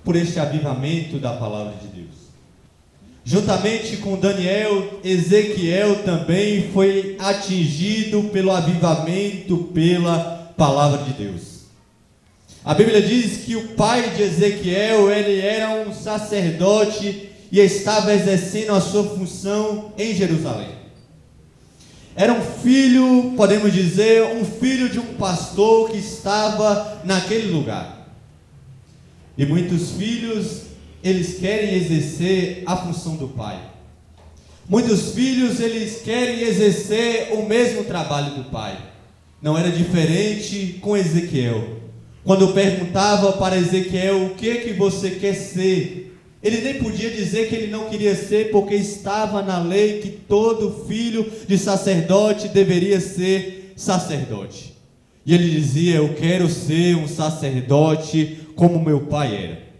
por este avivamento da palavra de Deus. Juntamente com Daniel, Ezequiel também foi atingido pelo avivamento pela palavra de Deus. A Bíblia diz que o pai de Ezequiel, ele era um sacerdote e estava exercendo a sua função em Jerusalém. Era um filho, podemos dizer, um filho de um pastor que estava naquele lugar. E muitos filhos, eles querem exercer a função do pai. Muitos filhos, eles querem exercer o mesmo trabalho do pai. Não era diferente com Ezequiel. Quando perguntava para Ezequiel o que você quer ser, ele nem podia dizer que ele não queria ser, porque estava na lei que todo filho de sacerdote deveria ser sacerdote. E ele dizia: eu quero ser um sacerdote como meu pai era.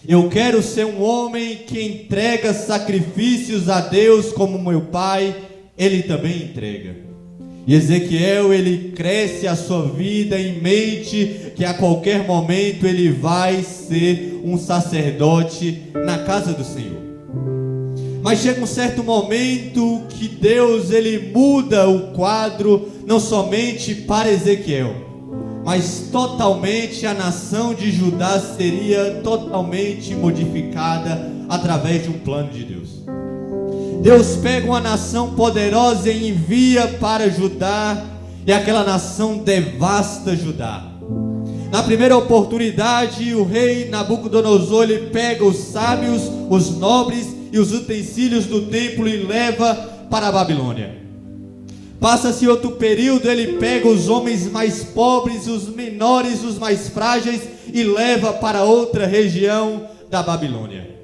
Eu quero ser um homem que entrega sacrifícios a Deus como meu pai, ele também entrega. E Ezequiel, ele cresce a sua vida em mente que a qualquer momento ele vai ser um sacerdote na casa do Senhor. Mas chega um certo momento que Deus, ele muda o quadro, não somente para Ezequiel, mas totalmente a nação de Judá seria totalmente modificada através de um plano de Deus. Deus pega uma nação poderosa e envia para Judá, e aquela nação devasta Judá. Na primeira oportunidade, o rei Nabucodonosor, ele pega os sábios, os nobres e os utensílios do templo e leva para a Babilônia. Passa-se outro período, ele pega os homens mais pobres, os menores, os mais frágeis e leva para outra região da Babilônia.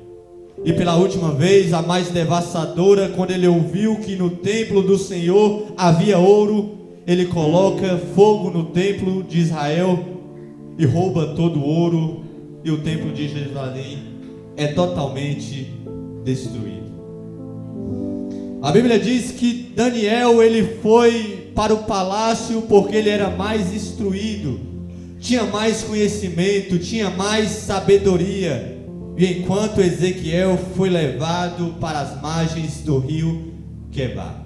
E pela última vez, a mais devastadora, quando ele ouviu que no templo do Senhor havia ouro, ele coloca fogo no templo de Israel e rouba todo o ouro, e o templo de Jerusalém é totalmente destruído. A Bíblia diz que Daniel, ele foi para o palácio porque ele era mais instruído, tinha mais conhecimento, tinha mais sabedoria. E enquanto Ezequiel foi levado para as margens do rio Quebar.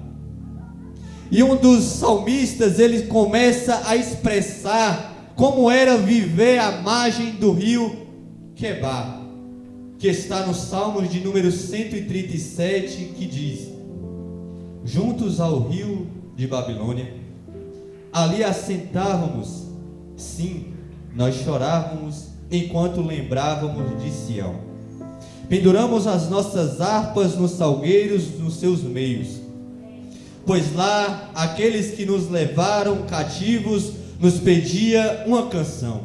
E um dos salmistas, ele começa a expressar como era viver à margem do rio Quebar, que está no Salmos de número 137, que diz: juntos ao rio de Babilônia, ali assentávamos, sim, nós chorávamos enquanto lembrávamos de Sião. Penduramos as nossas harpas nos salgueiros, nos seus meios, pois lá aqueles que nos levaram cativos nos pedia uma canção,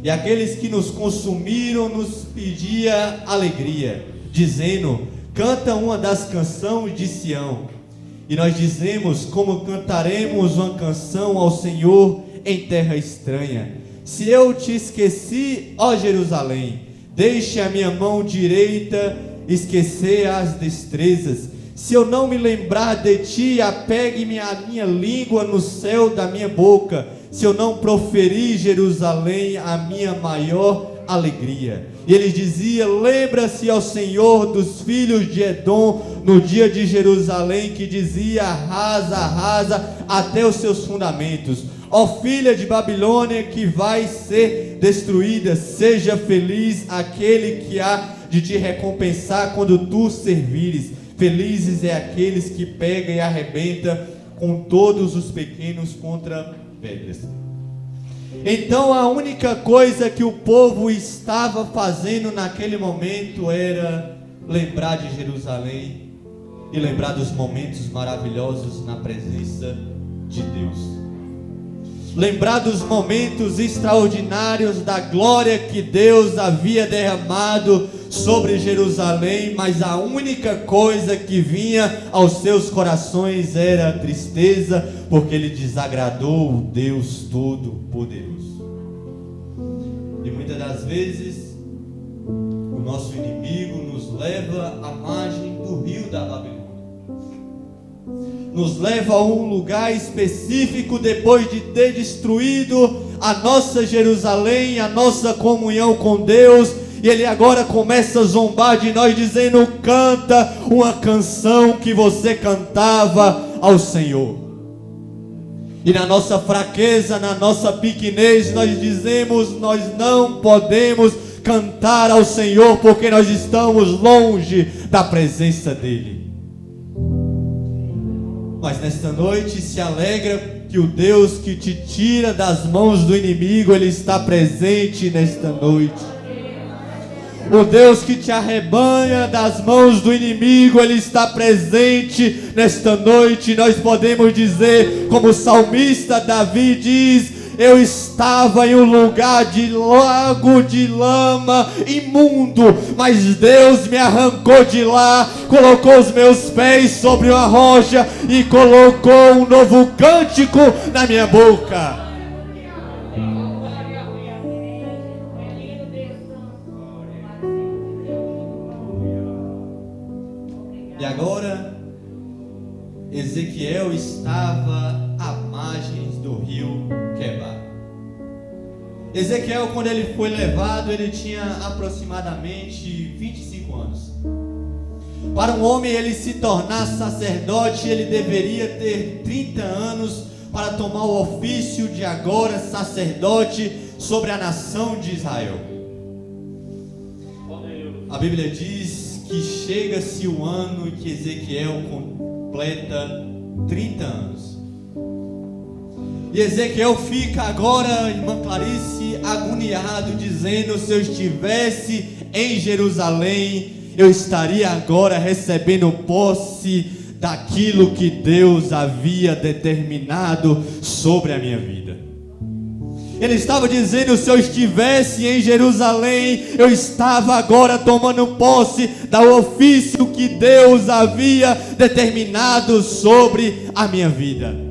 e aqueles que nos consumiram nos pedia alegria, dizendo: canta uma das canções de Sião. E nós dizemos: como cantaremos uma canção ao Senhor em terra estranha? Se eu te esqueci, ó Jerusalém, deixe a minha mão direita esquecer as destrezas. Se eu não me lembrar de ti, apegue-me a minha língua no céu da minha boca. Se eu não proferir, Jerusalém, a minha maior alegria. E ele dizia: lembra-se ao Senhor dos filhos de Edom no dia de Jerusalém, que dizia: arrasa, arrasa até os seus fundamentos. Ó filha de Babilônia, que vai ser destruída, seja feliz aquele que há de te recompensar quando tu servires. Felizes é aqueles que pegam e arrebentam com todos os pequenos contra pedras. Então a única coisa que o povo estava fazendo naquele momento era lembrar de Jerusalém e lembrar dos momentos maravilhosos na presença de Deus. Lembrar dos momentos extraordinários da glória que Deus havia derramado sobre Jerusalém, mas a única coisa que vinha aos seus corações era a tristeza, porque ele desagradou o Deus Todo-Poderoso. E muitas das vezes o nosso inimigo nos leva à margem do rio da Babilônia, nos leva a um lugar específico depois de ter destruído a nossa Jerusalém, a nossa comunhão com Deus, e ele agora começa a zombar de nós, dizendo: canta uma canção que você cantava ao Senhor. E na nossa fraqueza, na nossa pequenez, nós dizemos: nós não podemos cantar ao Senhor, porque nós estamos longe da presença dEle. Mas nesta noite se alegra que o Deus que te tira das mãos do inimigo, Ele está presente nesta noite. O Deus que te arrebanha das mãos do inimigo, Ele está presente nesta noite. Nós podemos dizer, como o salmista Davi diz: eu estava em um lugar de lago de lama imundo, mas Deus me arrancou de lá, colocou os meus pés sobre uma rocha e colocou um novo cântico na minha boca. E agora, Ezequiel estava à margem do rio Quebar. Ezequiel, quando ele foi levado, ele tinha aproximadamente 25 anos. Para um homem ele se tornar sacerdote, ele deveria ter 30 anos para tomar o ofício de agora sacerdote sobre a nação de Israel. A Bíblia diz que chega-se o ano em que Ezequiel completa 30 anos. E Ezequiel fica agora, irmã Clarice, agoniado, dizendo: se eu estivesse em Jerusalém, eu estaria agora recebendo posse daquilo que Deus havia determinado sobre a minha vida. Ele estava dizendo: se eu estivesse em Jerusalém, eu estava agora tomando posse do ofício que Deus havia determinado sobre a minha vida.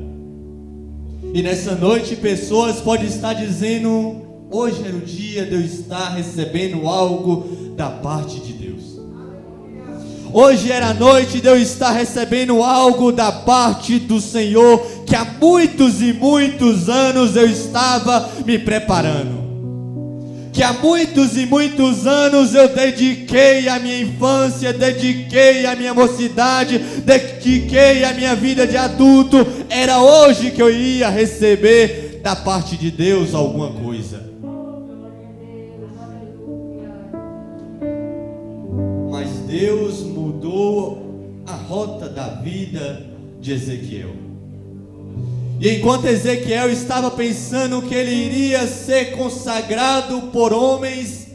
E nessa noite pessoas podem estar dizendo: hoje era o dia de eu estar recebendo algo da parte de Deus. Hoje era a noite de eu estar recebendo algo da parte do Senhor, que há muitos e muitos anos eu estava me preparando. Que há muitos e muitos anos eu dediquei a minha infância, dediquei a minha mocidade, dediquei a minha vida de adulto. Era hoje que eu ia receber da parte de Deus alguma coisa. Mas Deus mudou a rota da vida de Ezequiel. E enquanto Ezequiel estava pensando que ele iria ser consagrado por homens,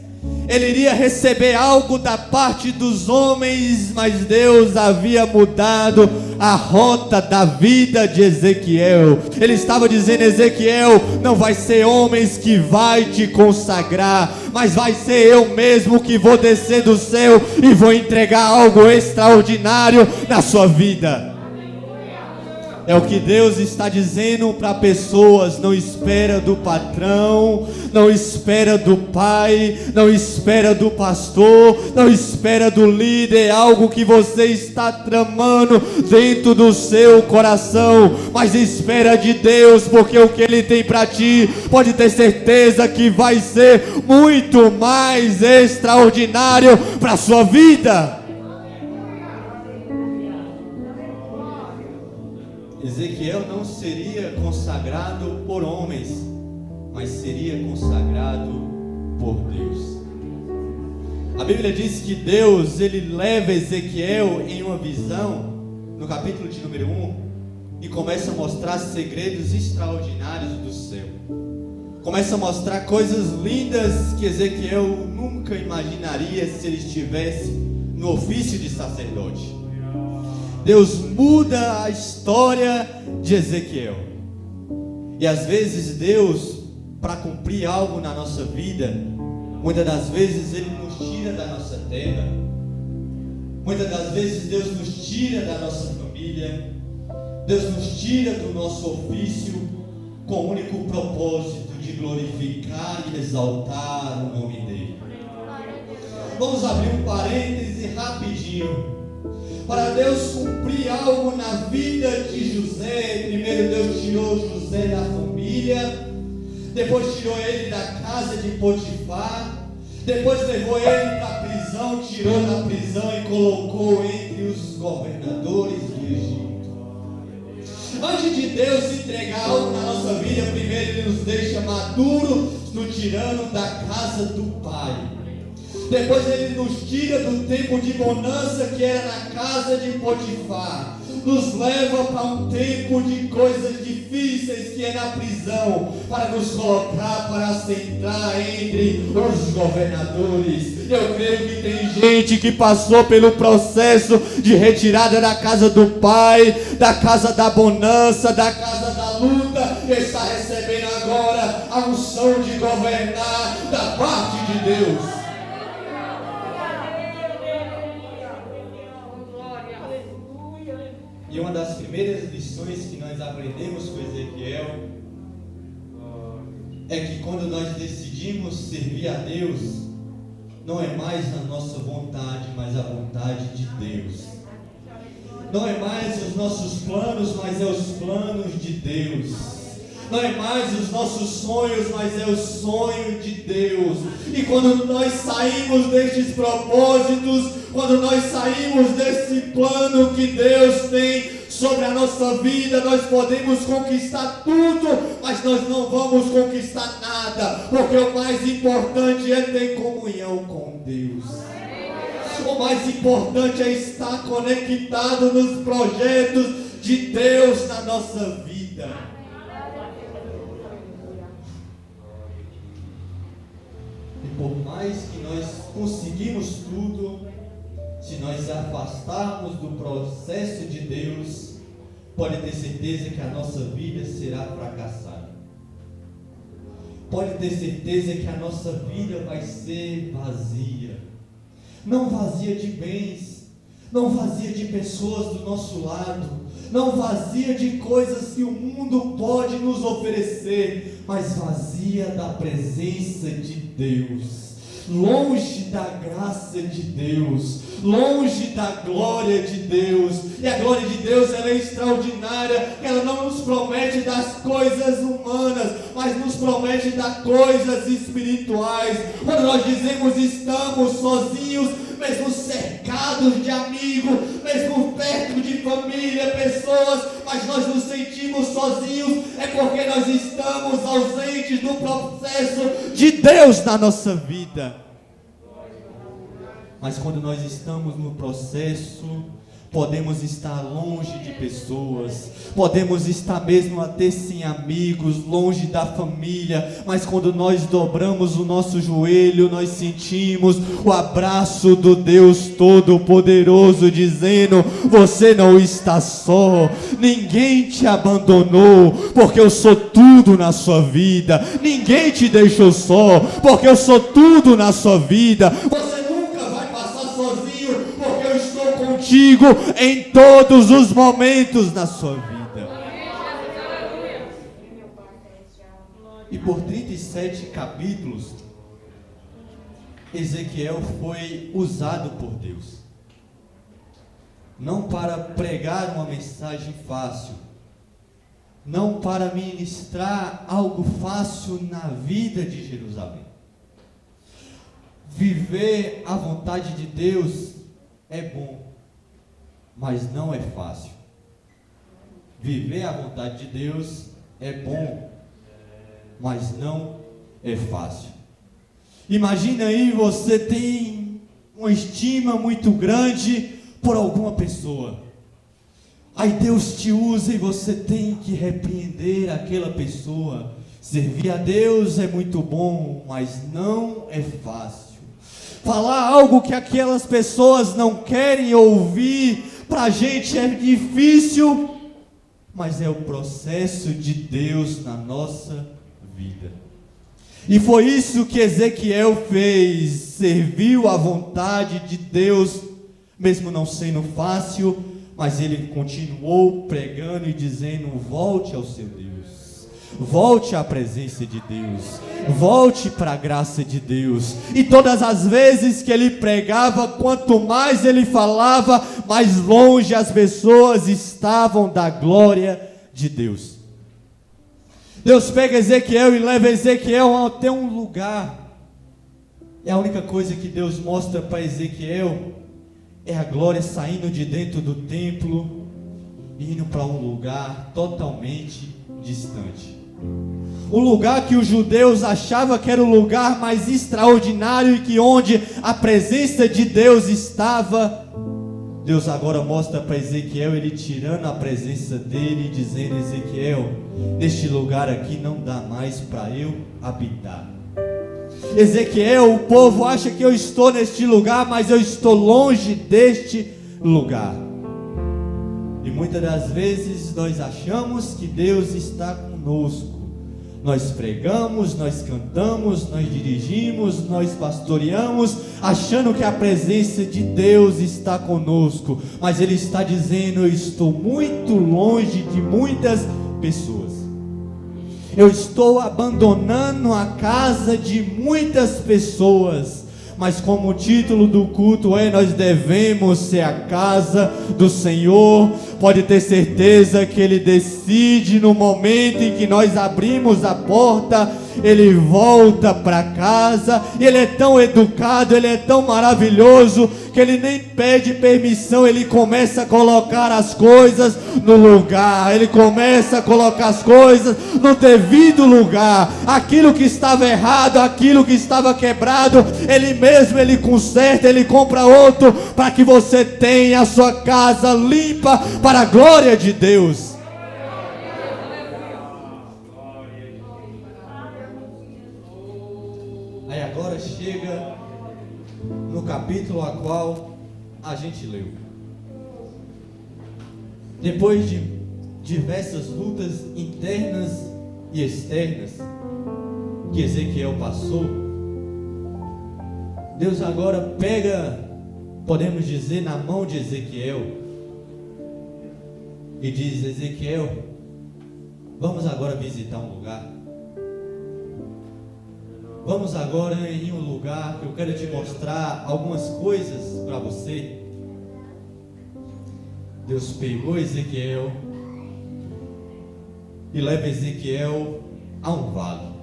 ele iria receber algo da parte dos homens, mas Deus havia mudado a rota da vida de Ezequiel. Ele estava dizendo: Ezequiel, não vai ser homens que vai te consagrar, mas vai ser eu mesmo que vou descer do céu e vou entregar algo extraordinário na sua vida. É o que Deus está dizendo para pessoas: não espera do patrão, não espera do pai, não espera do pastor, não espera do líder, algo que você está tramando dentro do seu coração, mas espera de Deus, porque o que Ele tem para ti, pode ter certeza que vai ser muito mais extraordinário para a sua vida. Ezequiel não seria consagrado por homens, mas seria consagrado por Deus. A Bíblia diz que Deus, Ele leva Ezequiel em uma visão, no capítulo de número 1, e começa a mostrar segredos extraordinários do céu. Começa a mostrar coisas lindas que Ezequiel nunca imaginaria se ele estivesse no ofício de sacerdote. Deus muda a história de Ezequiel. E às vezes Deus, para cumprir algo na nossa vida, muitas das vezes Ele nos tira da nossa terra. Muitas das vezes Deus nos tira da nossa família. Deus nos tira do nosso ofício com o único propósito de glorificar e exaltar o nome dEle. Vamos abrir um parêntese rapidinho. Para Deus cumprir algo na vida de José, primeiro Deus tirou José da família, depois tirou ele da casa de Potifar, Depois levou ele para a prisão, tirou da prisão e colocou entre os governadores do Egito. Antes de Deus entregar algo na nossa vida, primeiro Ele nos deixa maduros, nos tirando da casa do Pai. Depois Ele nos tira do tempo de bonança que era na casa de Potifar. Nos leva para um tempo de coisas difíceis que é na prisão, para nos colocar, para assentar entre os governadores. Eu creio que tem gente que passou pelo processo de retirada da casa do Pai, da casa da bonança, da casa da luta, e está recebendo agora a unção de governar da parte de Deus. E uma das primeiras lições que nós aprendemos com Ezequiel é que quando nós decidimos servir a Deus, não é mais a nossa vontade, mas a vontade de Deus. Não é mais os nossos planos, mas é os planos de Deus. Não é mais os nossos sonhos, mas é o sonho de Deus. E quando nós saímos destes propósitos, quando nós saímos desse plano que Deus tem sobre a nossa vida, nós podemos conquistar tudo, mas nós não vamos conquistar nada, porque o mais importante é ter comunhão com Deus. O mais importante é estar conectado nos projetos de Deus na nossa vida. E por mais que nós conseguimos tudo, se nós afastarmos do processo de Deus, pode ter certeza que a nossa vida será fracassada. Pode ter certeza que a nossa vida vai ser vazia. Não vazia de bens, não vazia de pessoas do nosso lado, não vazia de coisas que o mundo pode nos oferecer, mas vazia da presença de Deus. Longe da graça de Deus, longe da glória de Deus. E a glória de Deus, ela é extraordinária. Ela não nos promete das coisas humanas, mas nos promete das coisas espirituais. Quando nós dizemos estamos sozinhos, mesmo cercados de amigos, mesmo perto de família, pessoas, mas nós nos sentimos sozinhos, é porque nós estamos ausentes do processo de Deus na nossa vida. Mas quando nós estamos no processo, podemos estar longe de pessoas, podemos estar mesmo até sem amigos, longe da família, mas quando nós dobramos o nosso joelho, nós sentimos o abraço do Deus Todo-Poderoso, dizendo: você não está só, ninguém te abandonou, porque eu sou tudo na sua vida, ninguém te deixou só, porque eu sou tudo na sua vida. Você nunca vai passar sozinho, porque eu estou contigo em todos os momentos na sua vida. E por 37 capítulos, Ezequiel foi usado por Deus, não para pregar uma mensagem fácil, não para ministrar algo fácil na vida de Jerusalém. Viver a vontade de Deus é bom, mas não é fácil. Viver a vontade de Deus é bom, mas não é fácil. Imagina aí, você tem uma estima muito grande por alguma pessoa. Aí Deus te usa e você tem que repreender aquela pessoa. Servir a Deus é muito bom, mas não é fácil. Falar algo que aquelas pessoas não querem ouvir, para a gente é difícil, mas é o processo de Deus na nossa vida. E foi isso que Ezequiel fez, serviu à vontade de Deus, mesmo não sendo fácil, mas ele continuou pregando e dizendo: volte ao seu Deus, volte à presença de Deus, volte para a graça de Deus. E todas as vezes que ele pregava, quanto mais ele falava, mais longe as pessoas estavam da glória de Deus. Deus pega Ezequiel e leva Ezequiel até um lugar E a única coisa que Deus mostra para Ezequiel é a glória saindo de dentro do templo, indo para um lugar totalmente distante. Um lugar que os judeus achavam que era o lugar mais extraordinário e que onde a presença de Deus estava. Deus agora mostra para Ezequiel, ele tirando a presença dele, dizendo: Ezequiel, neste lugar aqui não dá mais para eu habitar. Ezequiel, o povo acha que eu estou neste lugar, mas eu estou longe deste lugar. E muitas das vezes nós achamos que Deus está conosco. Nós pregamos, nós cantamos, nós dirigimos, nós pastoreamos, achando que a presença de Deus está conosco. Mas Ele está dizendo: eu estou muito longe de muitas pessoas. Eu estou abandonando a casa de muitas pessoas. Mas como o título do culto é: nós devemos ser a casa do Senhor. Pode ter certeza que Ele decide no momento em que nós abrimos a porta, Ele volta para casa. E Ele é tão educado, Ele é tão maravilhoso, que Ele nem pede permissão. Ele começa a colocar as coisas no lugar. Ele começa a colocar as coisas no devido lugar. Aquilo que estava errado, aquilo que estava quebrado, Ele mesmo, Ele conserta, Ele compra outro, para que você tenha a sua casa limpa para a glória de Deus. Aí agora chega no capítulo a qual a gente leu. Depois de diversas lutas internas e externas que Ezequiel passou, Deus agora pega, podemos dizer, na mão de Ezequiel e diz: Ezequiel, vamos agora visitar um lugar. Vamos agora em um lugar que eu quero te mostrar algumas coisas para você. Deus pegou Ezequiel e leva Ezequiel a um vale.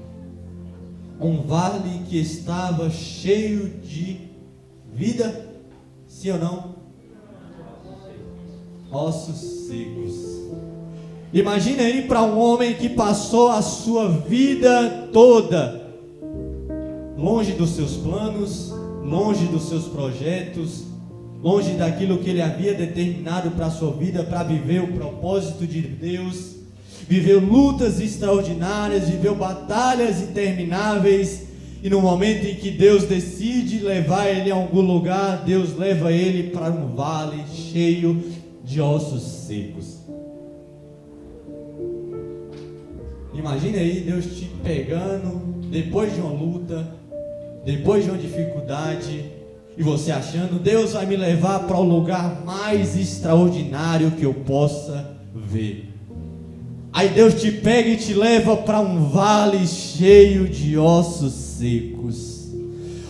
Um vale que estava cheio de vida, sim ou não? Ossos secos. Imagine aí para um homem que passou a sua vida toda longe dos seus planos, longe dos seus projetos, longe daquilo que Ele havia determinado para a sua vida, para viver o propósito de Deus. Viveu lutas extraordinárias, viveu batalhas intermináveis, e no momento em que Deus decide levar ele a algum lugar, Deus leva ele para um vale cheio de ossos secos. Imagine aí Deus te pegando depois de uma luta, depois de uma dificuldade, e você achando: Deus vai me levar para o lugar mais extraordinário que eu possa ver. Aí Deus te pega e te leva para um vale cheio de ossos secos.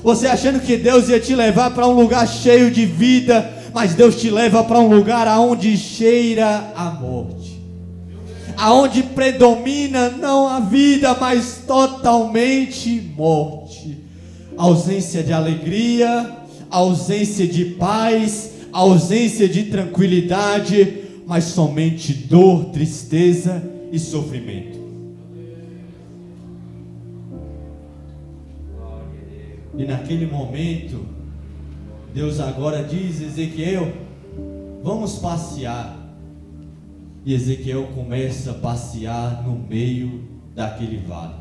Você achando que Deus ia te levar para um lugar cheio de vida, mas Deus te leva para um lugar aonde cheira a morte, aonde predomina não a vida, mas totalmente morte. Ausência de alegria, ausência de paz, ausência de tranquilidade, mas somente dor, tristeza e sofrimento. E naquele momento, Deus agora diz: Ezequiel, vamos passear. E Ezequiel começa a passear no meio daquele vale.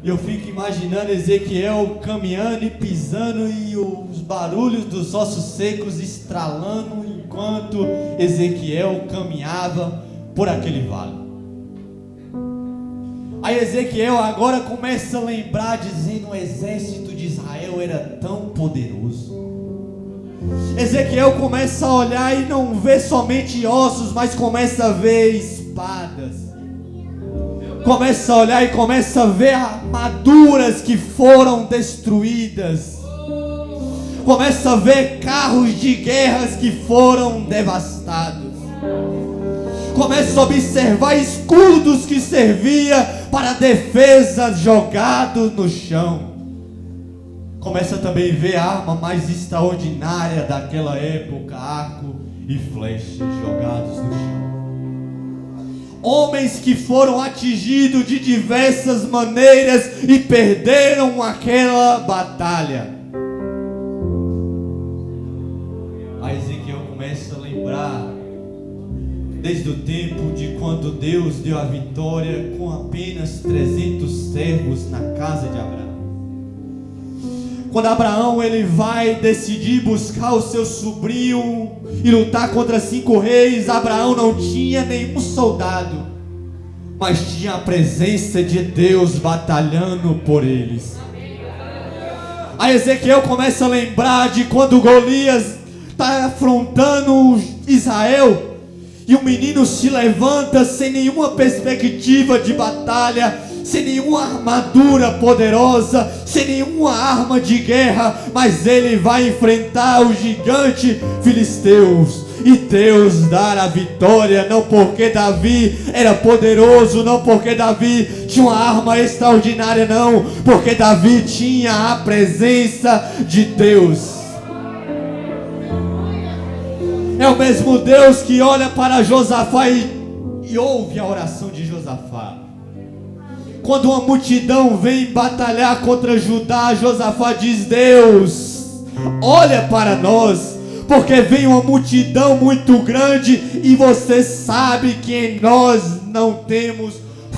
Eu fico imaginando Ezequiel caminhando e pisando, e os barulhos dos ossos secos estralando enquanto Ezequiel caminhava por aquele vale. Aí Ezequiel agora começa a lembrar, dizendo: o exército de Israel era tão poderoso. Ezequiel começa a olhar e não vê somente ossos, mas começa a ver espadas. Começa a olhar e começa a ver armaduras que foram destruídas. Começa a ver carros de guerras que foram devastados. Começa a observar escudos que serviam para defesa jogados no chão. começa também a ver a arma mais extraordinária daquela época, arco e flechas jogados no chão. Homens que foram atingidos de diversas maneiras e perderam aquela batalha. Aí Ezequiel começa a lembrar desde o tempo de quando Deus deu a vitória com apenas 300 servos na casa de Abraão. Quando Abraão ele vai decidir buscar o seu sobrinho e lutar contra 5 reis, Abraão não tinha nenhum soldado, mas tinha a presença de Deus batalhando por eles. Aí Ezequiel começa a lembrar de quando Golias está afrontando Israel, e o menino se levanta sem nenhuma perspectiva de batalha, sem nenhuma armadura poderosa, sem nenhuma arma de guerra, mas ele vai enfrentar o gigante filisteus, e Deus dá a vitória, não porque Davi era poderoso, não porque Davi tinha uma arma extraordinária, não, porque Davi tinha a presença de Deus. É o mesmo Deus que olha para Josafá e ouve a oração de Josafá. Quando uma multidão vem batalhar contra Judá, Josafá diz: Deus, olha para nós, porque vem uma multidão muito grande e você sabe que em nós não temos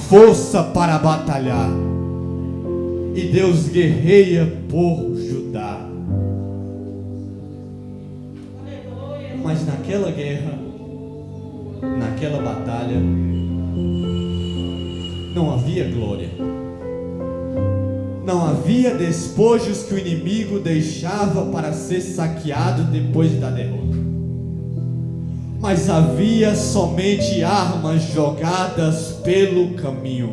força para batalhar. E Deus guerreia por Judá. Mas naquela guerra, naquela batalha, não havia glória, não havia despojos que o inimigo deixava para ser saqueado depois da derrota, mas havia somente armas jogadas pelo caminho.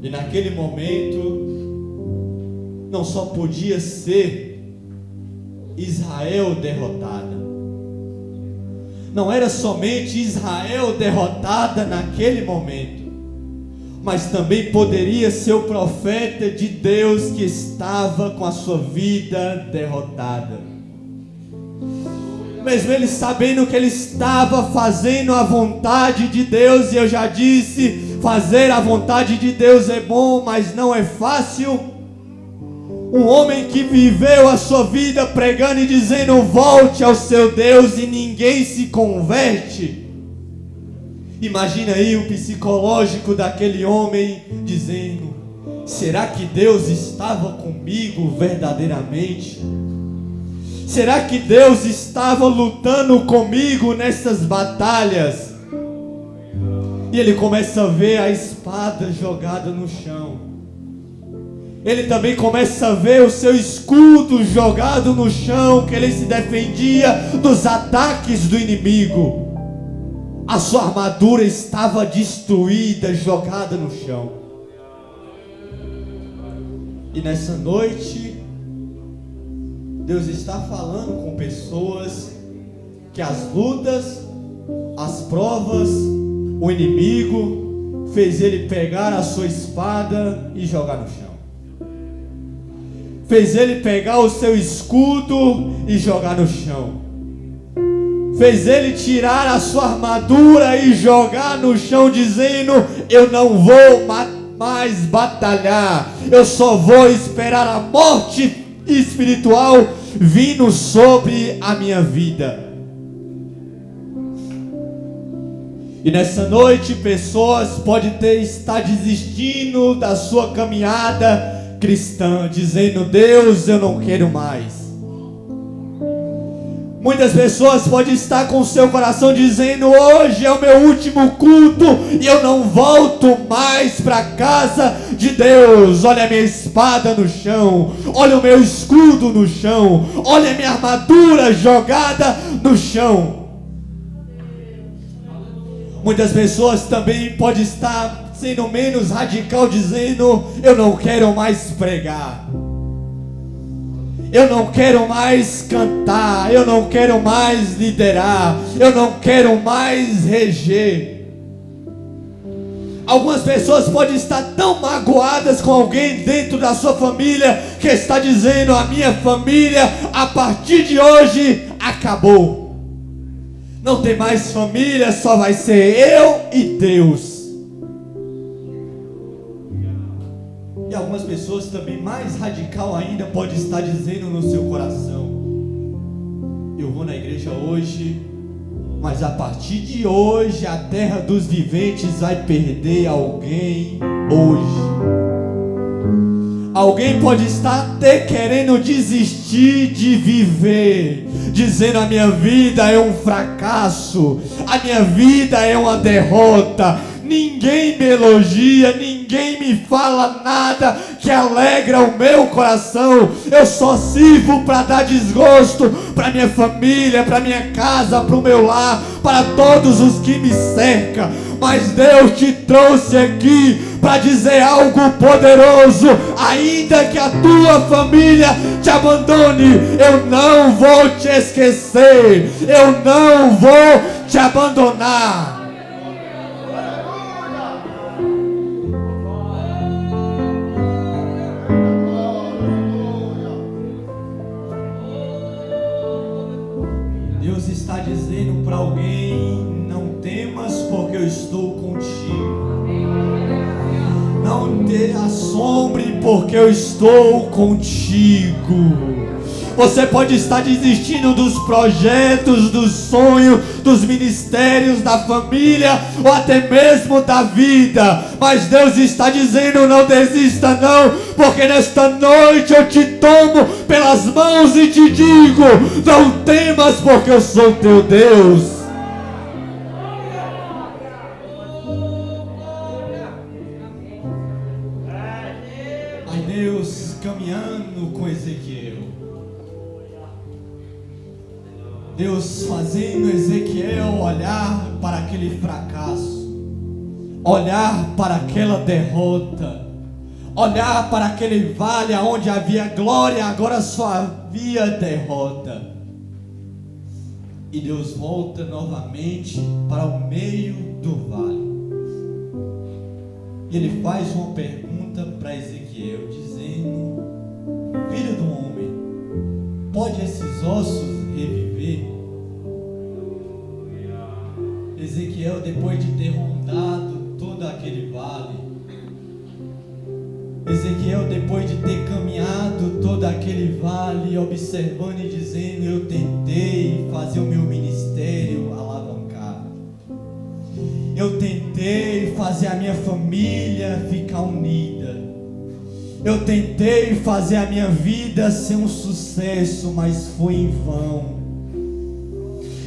E naquele momento, não só podia ser Israel derrotada, não era somente Israel derrotada naquele momento, mas também poderia ser o profeta de Deus que estava com a sua vida derrotada. Mesmo ele sabendo que ele estava fazendo a vontade de Deus, e eu já disse, fazer a vontade de Deus é bom, mas não é fácil. Um homem que viveu a sua vida pregando e dizendo volte ao seu Deus, e ninguém se converte. Imagina aí o psicológico daquele homem dizendo: será que Deus estava comigo verdadeiramente? Será que Deus estava lutando comigo nessas batalhas? E ele começa a ver a espada jogada no chão. Ele também começa a ver o seu escudo jogado no chão, que ele se defendia dos ataques do inimigo. A sua armadura estava destruída, jogada no chão. E nessa noite, Deus está falando com pessoas que as lutas, as provas, o inimigo fez ele pegar a sua espada e jogar no chão. Fez ele pegar o seu escudo e jogar no chão. Fez ele tirar a sua armadura e jogar no chão, dizendo: eu não vou mais batalhar, eu só vou esperar a morte espiritual vindo sobre a minha vida. E nessa noite, pessoas podem estar desistindo da sua caminhada cristã, dizendo: Deus, eu não quero mais. Muitas pessoas podem estar com o seu coração dizendo: hoje é o meu último culto e eu não volto mais para a casa de Deus. Olha a minha espada no chão, olha o meu escudo no chão, olha a minha armadura jogada no chão. Muitas pessoas também podem estar sendo menos radical, dizendo: eu não quero mais pregar, eu não quero mais cantar, eu não quero mais liderar, eu não quero mais reger. Algumas pessoas podem estar tão magoadas com alguém dentro da sua família, que está dizendo: a minha família, a partir de hoje, acabou. Não tem mais família, só vai ser eu e Deus. E algumas pessoas também, mais radical ainda, pode estar dizendo no seu coração: eu vou na igreja hoje, mas a partir de hoje a terra dos viventes vai perder alguém hoje. Alguém pode estar até querendo desistir de viver, dizendo: a minha vida é um fracasso, a minha vida é uma derrota. Ninguém me elogia, ninguém me fala nada que alegra o meu coração. Eu só sirvo para dar desgosto para minha família, para minha casa, para o meu lar, para todos os que me cercam. Mas Deus te trouxe aqui para dizer algo poderoso: ainda que a tua família te abandone, eu não vou te esquecer, eu não vou te abandonar. Deus está dizendo para alguém: não temas, porque eu estou contigo. Não te assombre, porque eu estou contigo. Você pode estar desistindo dos projetos, dos sonhos, dos ministérios, da família, ou até mesmo da vida, mas Deus está dizendo: não desista não, porque nesta noite eu te tomo pelas mãos e te digo: não temas, porque eu sou teu Deus. Aí Deus caminhando com Ezequiel, Deus fazendo Ezequiel olhar para aquele fracasso, olhar para aquela derrota, olhar para aquele vale onde havia glória, agora só havia derrota. E Deus volta novamente para o meio do vale. E Ele faz uma pergunta para Ezequiel, dizendo: filho do homem, pode esses ossos reviver? Ezequiel, depois de ter rondado todo aquele vale, Ezequiel, depois de ter caminhado todo aquele vale, observando e dizendo: eu tentei fazer o meu ministério alavancar, eu tentei fazer a minha família ficar unida, eu tentei fazer a minha vida ser um sucesso, mas foi em vão.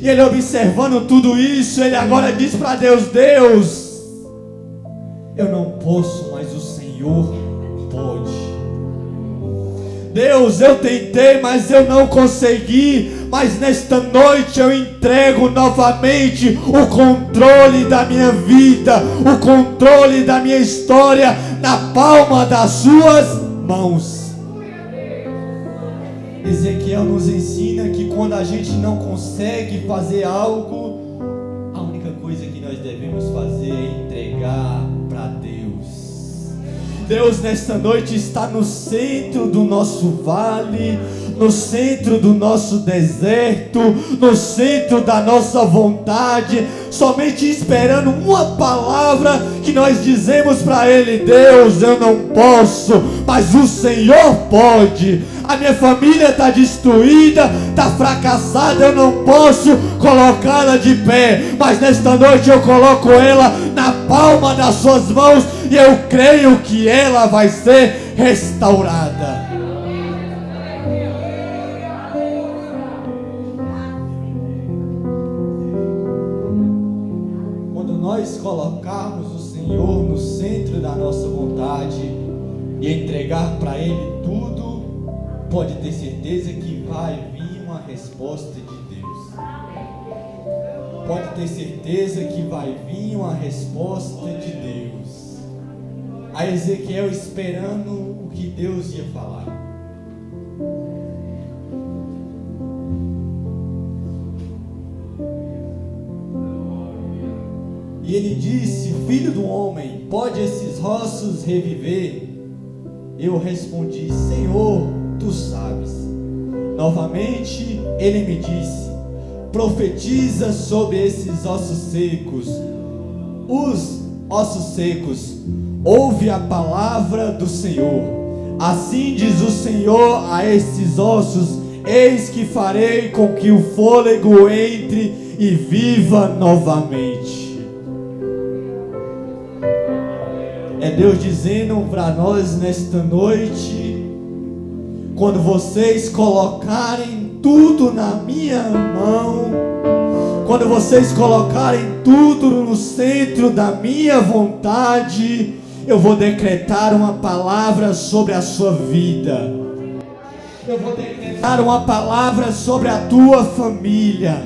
E ele, observando tudo isso, ele agora diz para Deus: Deus, eu não posso, mas o Senhor pode. Deus, eu tentei, mas eu não consegui. Mas nesta noite eu entrego novamente o controle da minha vida, o controle da minha história na palma das suas mãos. Ezequiel nos ensina que quando a gente não consegue fazer algo, a única coisa que nós devemos fazer é entregar para Deus. Deus nesta noite está no centro do nosso vale, no centro do nosso deserto, no centro da nossa vontade, somente esperando uma palavra que nós dizemos para Ele: Deus, eu não posso, mas o Senhor pode. A minha família está destruída, está fracassada, eu não posso colocá-la de pé, mas nesta noite eu coloco ela na palma das suas mãos e eu creio que ela vai ser restaurada. Quando nós colocarmos o Senhor no centro da nossa vontade e entregar para Ele tudo, pode ter certeza que vai vir uma resposta de Deus. Pode ter certeza que vai vir uma resposta de Deus. A Ezequiel esperando o que Deus ia falar. E ele disse: filho do homem, pode esses ossos reviver? Eu respondi: Senhor, tu sabes. Novamente ele me disse: profetiza sobre esses ossos secos. Os ossos secos, ouve a palavra do Senhor. Assim diz o Senhor a esses ossos: eis que farei com que o fôlego entre e viva novamente. É Deus dizendo para nós nesta noite: quando vocês colocarem tudo na minha mão, quando vocês colocarem tudo no centro da minha vontade, eu vou decretar uma palavra sobre a sua vida. Eu vou decretar uma palavra sobre a tua família.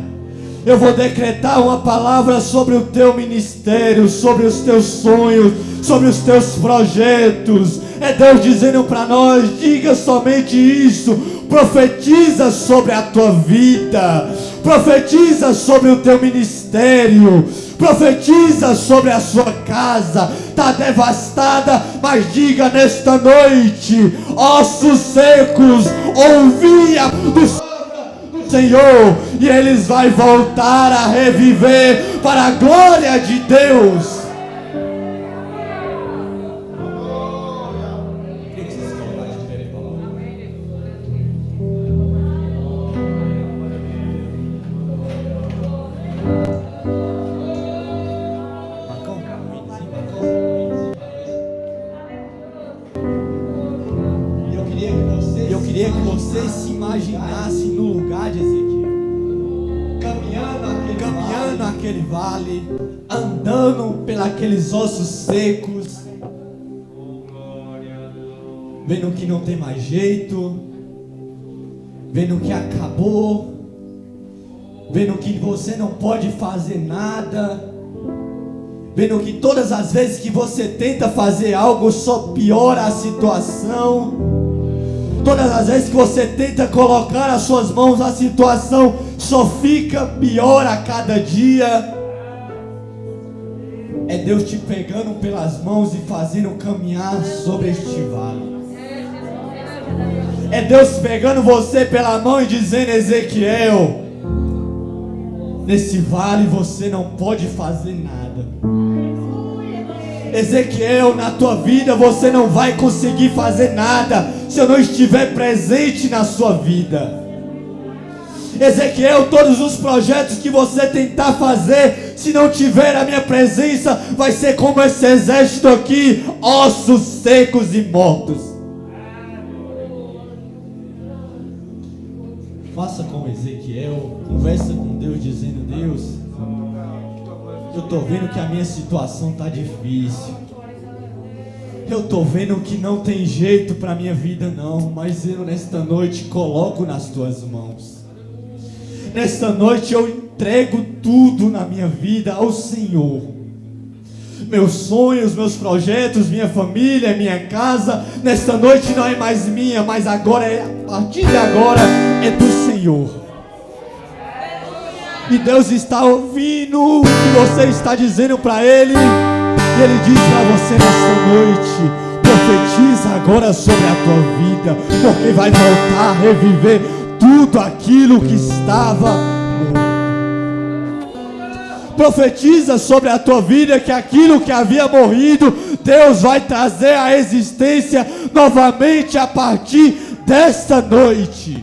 Eu vou decretar uma palavra sobre o teu ministério, sobre os teus sonhos, sobre os teus projetos. É Deus dizendo para nós: diga somente isso. Profetiza sobre a tua vida. Profetiza sobre o teu ministério. Profetiza sobre a sua casa. Está devastada, mas diga nesta noite: ossos secos, ouvi a do Senhor, e eles vão voltar a reviver para a glória de Deus. Eu queria que você se imaginasse no lugar de Ezequiel, caminhando aquele vale, andando pelos ossos secos, vendo que não tem mais jeito, vendo que acabou, vendo que você não pode fazer nada, vendo que todas as vezes que você tenta fazer algo só piora a situação. Todas as vezes que você tenta colocar as suas mãos, a situação só fica pior a cada dia. É Deus te pegando pelas mãos e fazendo caminhar sobre este vale. É Deus pegando você pela mão e dizendo: Ezequiel, nesse vale você não pode fazer nada. Ezequiel, na tua vida você não vai conseguir fazer nada se eu não estiver presente na sua vida. Ezequiel, todos os projetos que você tentar fazer, se não tiver a minha presença, vai ser como esse exército aqui, ossos secos e mortos. Faça como Ezequiel, conversa com Deus dizendo: Deus, eu estou vendo que a minha situação está difícil. Eu estou vendo que não tem jeito para a minha vida não. Mas eu nesta noite coloco nas tuas mãos. Nesta noite eu entrego tudo na minha vida ao Senhor. Meus sonhos, meus projetos, minha família, minha casa, nesta noite não é mais minha, mas agora a partir de agora é do Senhor. E Deus está ouvindo o que você está dizendo para Ele. E Ele diz para você nesta noite: profetiza agora sobre a tua vida, porque vai voltar a reviver tudo aquilo que estava morto. Profetiza sobre a tua vida que aquilo que havia morrido, Deus vai trazer à existência novamente a partir desta noite.